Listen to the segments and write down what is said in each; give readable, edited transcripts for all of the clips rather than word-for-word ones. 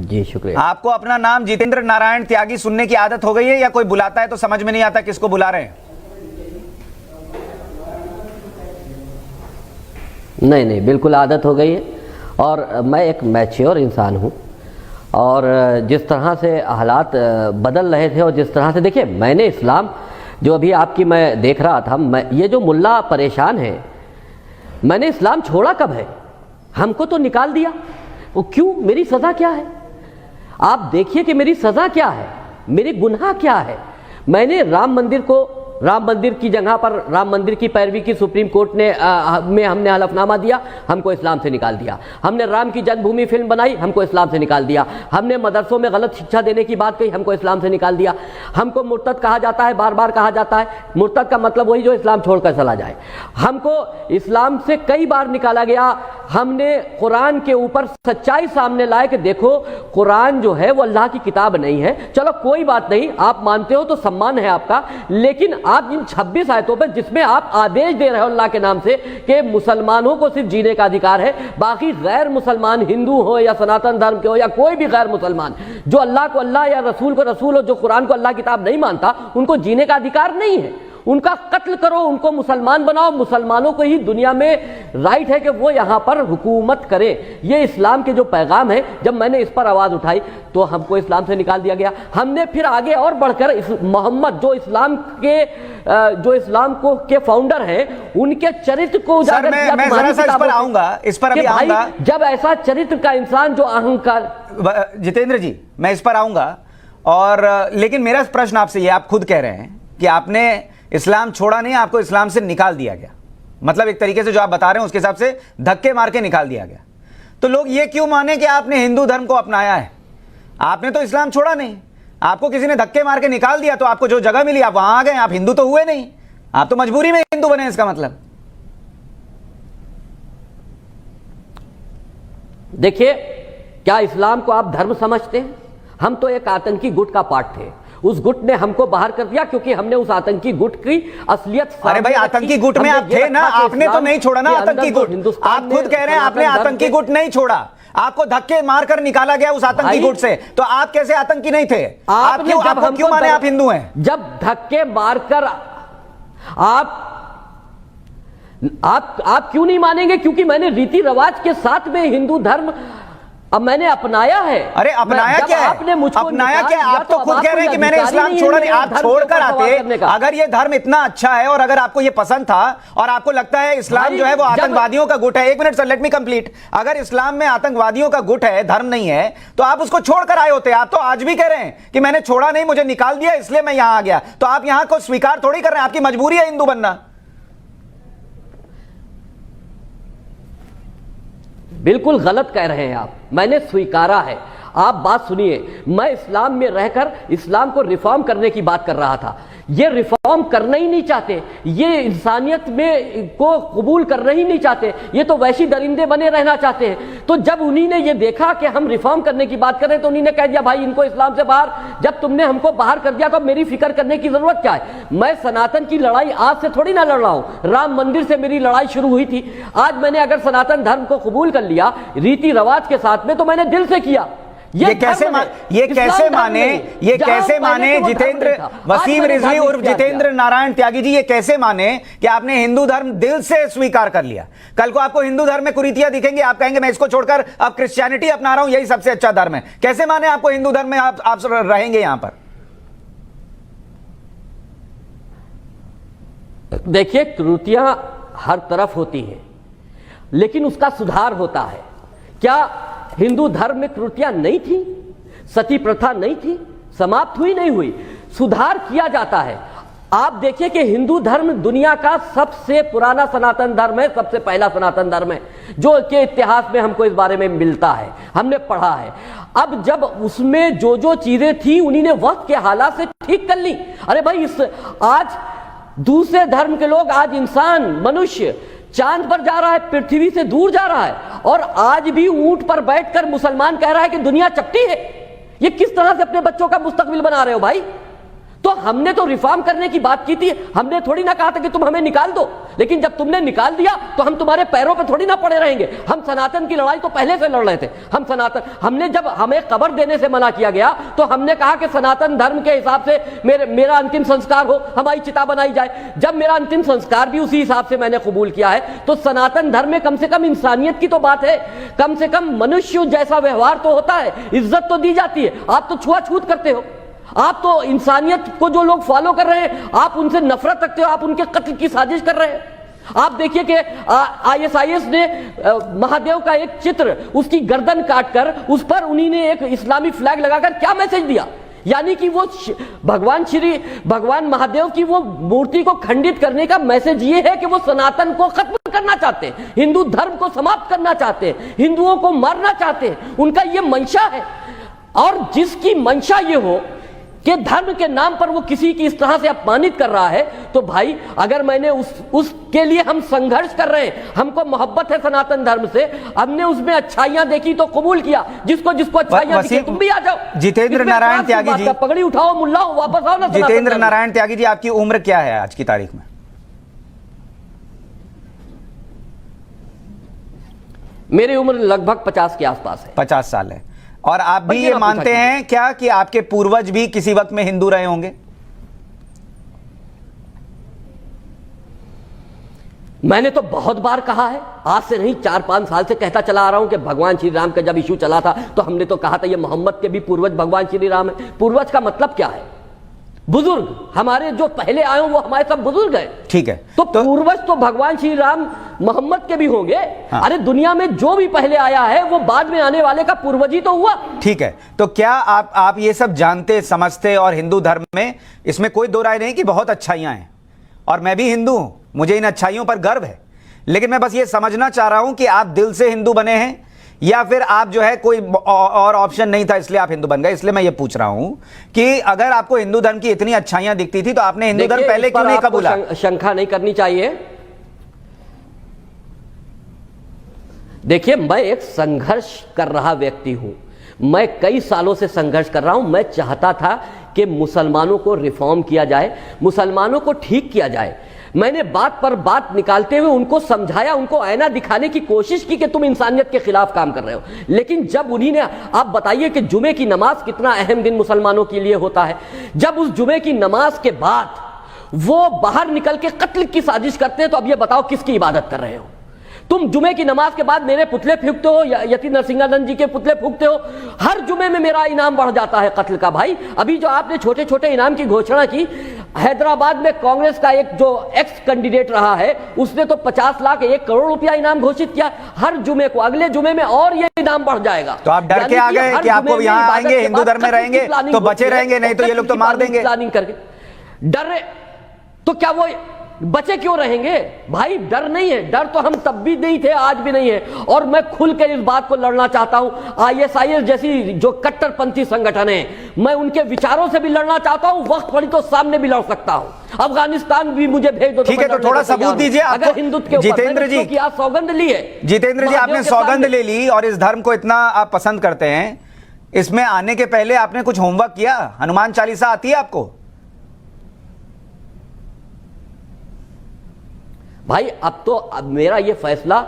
जी शुक्रिया। आपको अपना नाम जितेंद्र नारायण त्यागी सुनने की आदत हो गई है, या कोई बुलाता है तो समझ में नहीं आता किसको बुला रहे हैं? नहीं नहीं, बिल्कुल आदत हो गई है। और मैं एक मैच्योर इंसान हूँ, और जिस तरह से हालात बदल रहे थे और जिस तरह से, देखिए मैंने इस्लाम जो अभी आपकी मैं देख रहा था, ये जो मुल्ला परेशान है, मैंने इस्लाम छोड़ा कब है? हमको तो निकाल दिया। वो क्यों? मेरी सज़ा क्या है? आप देखिए कि मेरी सज़ा क्या है, मेरे गुनाह क्या है। मैंने राम मंदिर की जगह पर राम मंदिर की पैरवी की सुप्रीम कोर्ट ने में हमने हलफनामा दिया, हमको इस्लाम से निकाल दिया। हमने राम की जन्मभूमि फिल्म बनाई, हमको इस्लाम से निकाल दिया। हमने मदरसों में गलत शिक्षा देने की बात कही, हमको इस्लाम से निकाल दिया। हमको मुर्तद कहा जाता है, बार बार कहा जाता है। मुर्तद का मतलब वही जो इस्लाम छोड़कर चला जाए। हमको इस्लाम से कई बार निकाला गया। हमने कुरान के ऊपर सच्चाई सामने लाए कि देखो कुरान जो है वो अल्लाह की किताब नहीं है। चलो कोई बात नहीं, आप मानते हो तो सम्मान है आपका, लेकिन आप इन 26 आयतों पर जिसमें आप आदेश दे रहे हो अल्लाह के नाम से कि मुसलमानों को सिर्फ जीने का अधिकार है, बाकी गैर मुसलमान हिंदू हो या सनातन धर्म के हो या कोई भी गैर मुसलमान जो अल्लाह को अल्लाह या रसूल को रसूल हो, जो कुरान को अल्लाह किताब नहीं मानता, उनको जीने का अधिकार नहीं है। उनका कत्ल करो, उनको मुसलमान बनाओ। मुसलमानों को ही दुनिया में राइट है कि वो यहाँ पर हुकूमत करे। ये इस्लाम के जो पैगाम है, जब मैंने इस पर आवाज़ उठाई तो हमको इस्लाम से निकाल दिया गया। हमने फिर आगे और बढ़कर मोहम्मद जो इस्लाम के फाउंडर हैं, उनके चरित्र को उजागर किया। मैं जरा सा इस पर अभी आऊंगा। जब ऐसा चरित्र का इंसान जो अहंकार, जितेंद्र जी मैं इस पर आऊंगा, और लेकिन मेरा प्रश्न आपसे ये, आप खुद कह रहे हैं कि आपने इस्लाम छोड़ा नहीं, आपको इस्लाम से निकाल दिया गया। मतलब एक तरीके से जो आप बता रहे हैं उसके हिसाब से धक्के मार के निकाल दिया गया। तो लोग ये क्यों माने कि आपने हिंदू धर्म को अपनाया है? आपने तो इस्लाम छोड़ा नहीं, आपको किसी ने धक्के मार के निकाल दिया, तो आपको जो जगह मिली आप वहां आ गए। आप हिंदू तो हुए नहीं, आप तो मजबूरी में हिंदू बने। इसका मतलब देखिए, क्या इस्लाम को आप धर्म समझते हैं? हम तो एक आतंकी गुट का पार्ट थे, उस गुट ने हमको बाहर कर दिया क्योंकि हमने उस आतंकी गुट की असलियत। अरे भाई, आतंकी गुट में आप थे ना, आपने तो नहीं छोड़ा ना आतंकी गुट। आप खुद कह रहे हैं आपने आतंकी गुट नहीं छोड़ा, आपको धक्के मारकर निकाला गया उस आतंकी गुट से। तो आप कैसे आतंकी नहीं थे? आप क्यों माने आप हिंदू हैं? जब धक्के मारकर आप क्यों नहीं मानेंगे? क्योंकि मैंने रीति रिवाज के साथ में हिंदू धर्म अब मैंने अपनाया है। अरे अपनाया क्या है? आपने मुझको अपनाया क्या है? आप तो खुद कह रहे हैं कि मैंने इस्लाम छोड़ा नहीं। आप छोड़कर आते, अगर ये धर्म इतना अच्छा है और अगर आपको ये पसंद था और आपको लगता है इस्लाम जो है वो आतंकवादियों का गुट है। एक minute sir, let me complete. अगर इस्लाम में आतंकवादियों का गुट है, धर्म नहीं है, तो आप उसको छोड़कर आए होते। आप तो आज भी कह रहे हैं कि मैंने छोड़ा नहीं, मुझे निकाल दिया इसलिए मैं यहां आ गया। तो आप यहां को स्वीकार थोड़ी कर रहे हैं, आपकी मजबूरी है हिंदू बनना। बिल्कुल गलत कह रहे हैं आप। मैंने स्वीकारा है। आप बात सुनिए, मैं इस्लाम में रहकर इस्लाम को रिफॉर्म करने की बात कर रहा था। ये रिफॉर्म करना ही नहीं चाहते, ये इंसानियत में को कबूल करना ही नहीं चाहते, ये तो वैसी दरिंदे बने रहना चाहते हैं। तो जब उन्हीं ने ये देखा कि हम रिफॉर्म करने की बात कर रहे हैं, तो उन्हीं ने कह दिया भाई इनको इस्लाम से बाहर। जब तुमने हमको बाहर कर दिया तो मेरी फिक्र करने की जरूरत क्या है? मैं सनातन की लड़ाई आज से थोड़ी ना लड़ रहा हूं। राम मंदिर से मेरी लड़ाई शुरू हुई थी। आज मैंने अगर सनातन धर्म को कबूल कर लिया रीति रिवाज के साथ में, तो मैंने दिल से किया। ये कैसे माने जितेंद्र वसीम रिजवी उर्फ जितेंद्र नारायण त्यागी जी, ये कैसे माने कि आपने हिंदू धर्म दिल से स्वीकार कर लिया? कल को आपको हिंदू धर्म में कुरीतियां दिखेंगी, आप कहेंगे मैं इसको छोड़कर अब क्रिश्चियनिटी अपना रहा हूं, यही सबसे अच्छा धर्म है। कैसे माने आपको हिंदू धर्म में आप रहेंगे यहां पर? देखिए, कृतियां हर तरफ होती हैं, लेकिन उसका सुधार होता है। क्या हिंदू धर्म में त्रुटियां नहीं थी? सती प्रथा नहीं थी? समाप्त हुई नहीं हुई? सुधार किया जाता है। आप देखिए कि हिंदू धर्म दुनिया का सबसे पुराना सनातन धर्म है, सबसे पहला सनातन धर्म है, जो के इतिहास में हमको इस बारे में मिलता है, हमने पढ़ा है। अब जब उसमें जो जो चीजें थी उन्हीं ने वक्त के हालात से ठीक कर ली। अरे भाई, आज दूसरे धर्म के लोग, आज इंसान मनुष्य चांद पर जा रहा है, पृथ्वी से दूर जा रहा है, और आज भी ऊंट पर बैठकर मुसलमान कह रहा है कि दुनिया चपटी है। ये किस तरह से अपने बच्चों का मुस्तकबिल बना रहे हो भाई? तो हमने तो रिफॉर्म करने की बात की थी, हमने थोड़ी ना कहा था कि तुम हमें निकाल दो, लेकिन जब तुमने निकाल दिया तो हम तुम्हारे पैरों पे थोड़ी ना पड़े रहेंगे। हम सनातन की लड़ाई तो पहले से लड़ रहे थे। हमने जब हमें कब्र देने से मना किया गया तो हमने कहा कि सनातन धर्म के हिसाब से मेरा अंतिम संस्कार हो, हमारी चिता बनाई जाए। जब मेरा अंतिम संस्कार भी उसी हिसाब से मैंने कबूल किया है, तो सनातन धर्म में कम से कम इंसानियत की तो बात है, कम से कम मनुष्य जैसा व्यवहार तो होता है, इज्जत तो दी जाती है। आप तो छुआछूत करते हो, आप तो इंसानियत को जो लोग फॉलो कर रहे हैं आप उनसे नफरत रखते हो, आप उनके कत्ल की साजिश कर रहे हैं। आप देखिए कि आईएसआईएस ने महादेव का एक चित्र, उसकी गर्दन काटकर उस पर उन्हीं ने एक इस्लामी फ्लैग लगाकर क्या मैसेज दिया, यानी कि वो भगवान महादेव की वो मूर्ति को खंडित करने का मैसेज ये है कि वो सनातन को खत्म करना चाहते हैं, हिंदू धर्म को समाप्त करना चाहते हैं, हिंदुओं को मारना चाहते हैं, उनका ये मंशा है। और जिसकी मंशा ये हो कि धर्म के नाम पर वो किसी की इस तरह से अपमानित कर रहा है, तो भाई अगर मैंने उसके लिए हम संघर्ष कर रहे हैं, हमको मोहब्बत है सनातन धर्म से, हमने उसमें अच्छाइयां देखी तो कबूल किया, जिसको अच्छाइयां दिखी तुम भी आ जाओ। जितेंद्र नारायण त्यागी जी, पगड़ी उठाओ, मुल्ला हो, वापस आओ ना। जितेंद्र नारायण त्यागी जी, आपकी उम्र क्या है आज की तारीख में? मेरी उम्र लगभग 50 के आसपास है। 50 साल है। और आप भी ये मानते हैं क्या कि आपके पूर्वज भी किसी वक्त में हिंदू रहे होंगे? मैंने तो बहुत बार कहा है, आज से नहीं 4-5 साल से कहता चला आ रहा हूं कि भगवान श्री राम का जब इशू चला था तो हमने तो कहा था ये मोहम्मद के भी पूर्वज भगवान श्री राम है। पूर्वज का मतलब क्या है? बुजुर्ग, हमारे जो पहले आए वो हमारे सब बुजुर्ग हैं। ठीक है, तो पूर्वज तो भगवान श्री राम मोहम्मद के भी होंगे। हाँ। अरे दुनिया में जो भी पहले आया है वो बाद में आने वाले का पूर्वज ही तो हुआ। ठीक है, तो क्या आप ये सब जानते समझते, और हिंदू धर्म में इसमें कोई दो राय नहीं कि बहुत अच्छाइयां हैं, और मैं भी हिंदू हूं, मुझे इन अच्छाइयों पर गर्व है, लेकिन मैं बस ये समझना चाह रहा हूं कि आप दिल से हिंदू बने हैं या फिर आप जो है कोई और ऑप्शन नहीं था इसलिए आप हिंदू बन गए। इसलिए मैं ये पूछ रहा हूं कि अगर आपको हिंदू धर्म की इतनी अच्छाइयां दिखती थी तो आपने हिंदू धर्म पहले क्यों नहीं कबूला? शंका नहीं करनी चाहिए। देखिए, मैं एक संघर्ष कर रहा व्यक्ति हूं, मैं कई सालों से संघर्ष कर रहा हूं। मैं चाहता था कि मुसलमानों को रिफॉर्म किया जाए, मुसलमानों को ठीक किया जाए। मैंने बात पर बात निकालते हुए उनको समझाया, उनको आईना दिखाने की कोशिश की कि तुम इंसानियत के खिलाफ काम कर रहे हो। लेकिन जब उन्हीं ने, आप बताइए कि जुमे की नमाज कितना अहम दिन मुसलमानों के लिए होता है, जब उस जुमे की नमाज के बाद वो बाहर निकल के कत्ल की साजिश करते हैं, तो अब ये बताओ किसकी इबादत कर रहे हो? तुम जुमे की नमाज के बाद मेरे पुतले फूंकते हो, यति नरसिंहानंद जी के पुतले फूंकते हो, हर जुमे में मेरा इनाम बढ़ जाता है कत्ल का। भाई अभी जो आपने छोटे छोटे इनाम की घोषणा की, हैदराबाद में कांग्रेस का एक जो एक्स कैंडिडेट रहा है उसने तो 50 लाख 1 करोड़ रुपया इनाम घोषित किया हर जुमे को, अगले जुमे में और ये इनाम बढ़ जाएगा। तो आप डर के आ गए कि आपको यहाँ आएंगे, हिंदू धर्म में रहेंगे तो बचे रहेंगे, नहीं तो ये लोग तो मार देंगे। प्लानिंग करके डर, तो क्या वो बचे क्यों रहेंगे? भाई डर नहीं है, डर तो हम तब भी नहीं थे, आज भी नहीं है। और मैं खुल कर इस बात को लड़ना चाहता हूं। आईएसआईएस जैसी जो कट्टरपंथी संगठन है, मैं उनके विचारों से भी लड़ना चाहता हूं, वक्त पड़ी तो सामने भी लड़ सकता हूं। अफगानिस्तान भी मुझे भेज दो। ठीक है, तो थोड़ा सबूत दीजिए अगर हिंदुत्व के। जितेंद्र जी की आप सौगंध ली है, जितेंद्र जी आपने सौगंध ले ली और इस धर्म को इतना आप पसंद करते हैं, इसमें आने के पहले आपने कुछ होमवर्क किया? हनुमान चालीसा आती है आपको? भाई अब मेरा ये फैसला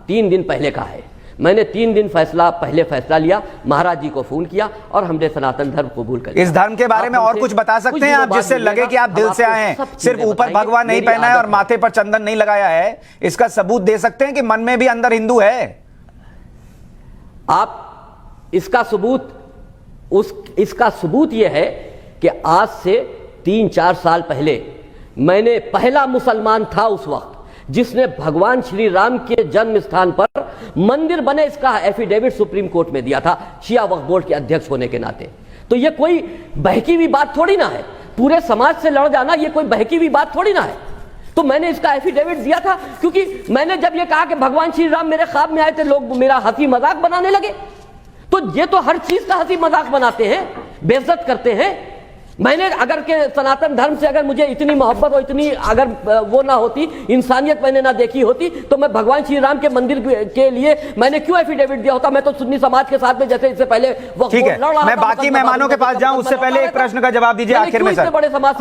3 दिन पहले का है। मैंने 3 दिन पहले फैसला लिया, महाराज जी को फोन किया और हमने सनातन धर्म कबूल कर लिया। इस धर्म के बारे में और कुछ बता सकते हैं आप, जिससे लगे कि आप दिल से आए हैं? सिर्फ ऊपर भगवा नहीं पहना है और माथे पर चंदन नहीं लगाया है, इसका सबूत दे सकते हैं कि मन में भी अंदर हिंदू है? आप इसका सबूत यह है कि आज से 3-4 साल पहले मैंने पहला मुसलमान था उस वक्त जिसने भगवान श्री राम के जन्म स्थान पर मंदिर बने, इसका एफिडेविट सुप्रीम कोर्ट में दिया था, शिया वक्फ बोर्ड के अध्यक्ष होने के नाते। तो ये कोई बहकी हुई बात थोड़ी ना है, पूरे समाज से लड़ जाना ये कोई बहकी हुई बात थोड़ी ना है। तो मैंने इसका एफिडेविट दिया था, क्योंकि मैंने जब ये कहा कि भगवान श्री राम मेरे ख्वाब में आए थे, लोग मेरा हंसी मजाक बनाने लगे। तो ये तो हर चीज का हंसी मजाक बनाते हैं, बेइज्जत करते हैं। मैंने अगर के सनातन धर्म से अगर मुझे इतनी मोहब्बत और इतनी अगर वो ना होती, इंसानियत मैंने ना देखी होती, तो मैं भगवान श्री राम के मंदिर के लिए मैंने क्यों एफिडेविट दिया होता? मैं तो सुन्नी समाज के साथ में जैसे इससे पहले ठीक है, मैं बाकी मेहमानों के पास जाऊं उससे पहले एक प्रश्न का जवाब दीजिए आखिर में सर,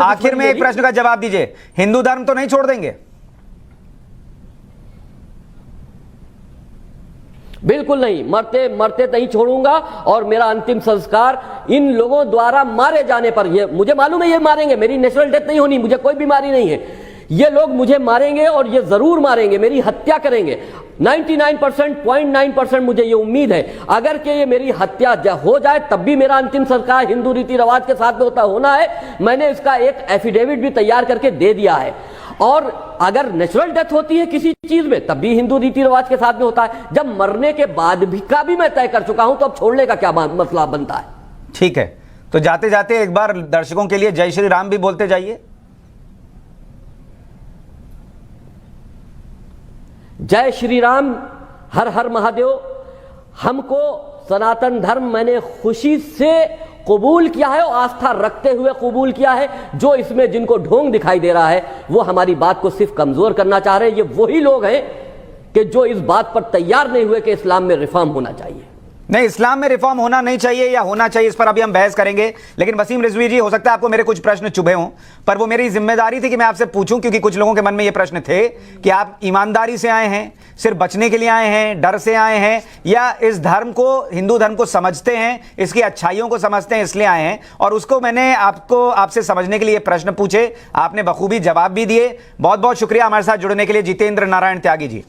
आखिर में एक प्रश्न का जवाब दीजिए, हिंदू धर्म तो नहीं छोड़ देंगे? बिल्कुल नहीं, मरते मरते नहीं छोड़ूंगा। और मेरा अंतिम संस्कार इन लोगों द्वारा मारे जाने पर, ये मुझे मालूम है ये मारेंगे, मेरी नेचुरल डेथ नहीं होनी, मुझे कोई बीमारी नहीं है, ये लोग मुझे मारेंगे और ये जरूर मारेंगे, मेरी हत्या करेंगे। 99.9% मुझे ये उम्मीद है, अगर कि ये मेरी हत्या हो जाए तब भी मेरा अंतिम संस्कार हिंदू रीति रिवाज के साथ में होना है। मैंने इसका एक एफिडेविट भी तैयार करके दे दिया है। और अगर नेचुरल डेथ होती है किसी चीज में तब भी हिंदू रीति रिवाज के साथ में होता है। जब मरने के बाद भी का भी मैं तय कर चुका हूं तो अब छोड़ने का क्या मसला बनता है? ठीक है, तो जाते जाते एक बार दर्शकों के लिए जय श्री राम भी बोलते जाइए। जय श्री राम, हर हर महादेव। हमको सनातन धर्म मैंने खुशी से कबूल किया है और आस्था रखते हुए कबूल किया है। जो इसमें जिनको ढोंग दिखाई दे रहा है वो हमारी बात को सिर्फ कमजोर करना चाह रहे हैं। ये वही लोग हैं कि जो इस बात पर तैयार नहीं हुए कि इस्लाम में रिफॉर्म होना चाहिए। नहीं, इस्लाम में रिफॉर्म होना नहीं चाहिए या होना चाहिए, इस पर अभी हम बहस करेंगे। लेकिन वसीम रिजवी जी, हो सकता है आपको मेरे कुछ प्रश्न चुभे हों, पर वो मेरी जिम्मेदारी थी कि मैं आपसे पूछूं, क्योंकि कुछ लोगों के मन में ये प्रश्न थे कि आप ईमानदारी से आए हैं, सिर्फ बचने के लिए आए हैं, डर से आए हैं, या इस धर्म को, हिंदू धर्म को समझते हैं, इसकी अच्छाइयों को समझते हैं इसलिए आए हैं। और उसको मैंने आपसे समझने के लिए प्रश्न पूछे, आपने बखूबी जवाब भी दिए। बहुत बहुत शुक्रिया हमारे साथ जुड़ने के लिए जितेंद्र नारायण त्यागी जी।